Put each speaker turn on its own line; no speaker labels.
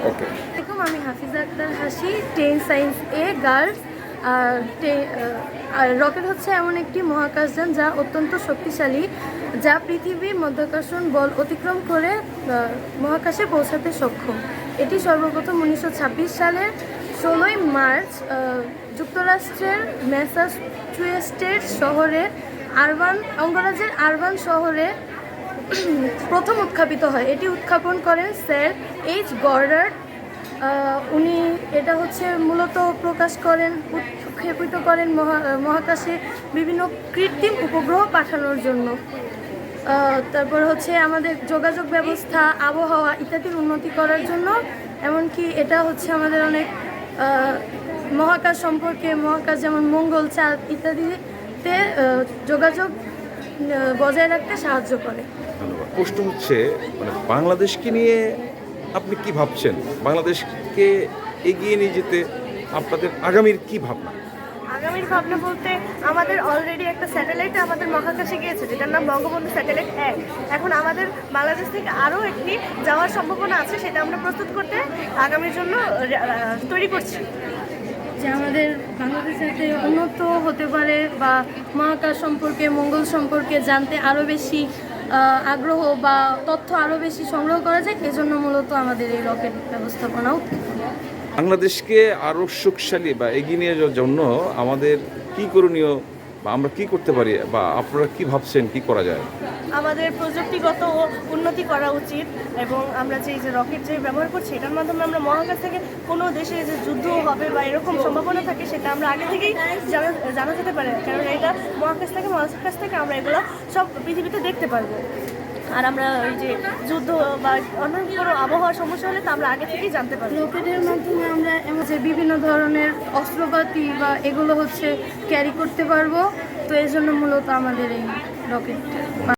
ওকে।
আমি হাফিজা আক্তার হাসি, 10 সায়েন্স এ গার্লস। আর রকেট হচ্ছে এমন একটি মহাকাশযান যা অত্যন্ত শক্তিশালী, যা পৃথিবীর মাধ্যাকর্ষণ বল অতিক্রম করে মহাকাশে পৌঁছাতে সক্ষম। এটি সর্বপ্রথম 1926 সালের 16ই মার্চ যুক্তরাষ্ট্রের ম্যাসাচুসেটস শহরে অঙ্গরাজ্যের আরবান শহরে প্রথম উৎক্ষেপিত হয়। এটি উৎক্ষেপণ করেন স্যার এইচ গডার্ড। উনি এটা হচ্ছে মূলত প্রকাশ করেন, উৎক্ষেপিত করেন মহাকাশে বিভিন্ন কৃত্রিম উপগ্রহ পাঠানোর জন্য। তারপর হচ্ছে আমাদের যোগাযোগ ব্যবস্থা, আবহাওয়া ইত্যাদির উন্নতি করার জন্য। এমনকি এটা হচ্ছে আমাদের অনেক মহাকাশ সম্পর্কে, মহাকাশ যেমন মঙ্গল, চাঁদ ইত্যাদিতে যোগাযোগ বজায় রাখতে সাহায্য করে।
ধন্যবাদ। প্রশ্ন হচ্ছে মানে বাংলাদেশকে নিয়ে আপনি কি ভাবছেন? বাংলাদেশকে এগিয়ে নিয়ে যেতে আপনাদের আগামীর কি ভাবনা?
আগামীর ভাবনা বলতে আমাদের অলরেডি একটা স্যাটেলাইট আমাদের মহাকাশে গিয়েছে, যেটার নাম বঙ্গবন্ধু স্যাটেলাইট 1। এখন আমাদের বাংলাদেশ থেকে আরও একটি যাওয়ার সম্ভাবনা আছে, সেটা আমরা প্রস্তুত করতে আগামীর জন্য তৈরি করছি।
যে আমাদের বাংলাদেশ যাতে উন্নত হতে পারে বা মহাকাশ সম্পর্কে, মঙ্গল সম্পর্কে জানতে আরও বেশি আগ্রহ বা তথ্য আরও বেশি সংগ্রহ করা যায়, এজন্য মূলত আমাদের এই রকেট ব্যবস্থাপনাও।
বাংলাদেশকে আরও শক্তিশালী বা এগিয়ে নিয়ে যাওয়ার জন্য আমাদের কি করণীয় বা আমরা কি করতে পারি বা আপনারা কি ভাবছেন কি করা যায়?
আমাদের প্রযুক্তিগত উন্নতি করা উচিত, এবং আমরা যে রকেট যে ব্যবহার করছি এটার মাধ্যমে আমরা মহাকাশ থেকে কোনো দেশে যে যুদ্ধ হবে বা এরকম সম্ভাবনা থাকে সেটা আমরা আগে থেকেই জানা যেতে পারে, কারণ এটা মহাকাশ থেকে আমরা এগুলো সব পৃথিবীতে দেখতে পারবো। আর আমরা ওই যে যুদ্ধ বা অন্য কোনো আবহাওয়ার সমস্যা হলে তা আমরা আগে থেকেই জানতে পারবো।
রকেটের মাধ্যমে আমরা যে বিভিন্ন ধরনের অস্ত্রপাতি বা এগুলো হচ্ছে ক্যারি করতে পারবো। তো এই জন্য মূলত আমাদের এই রকেট।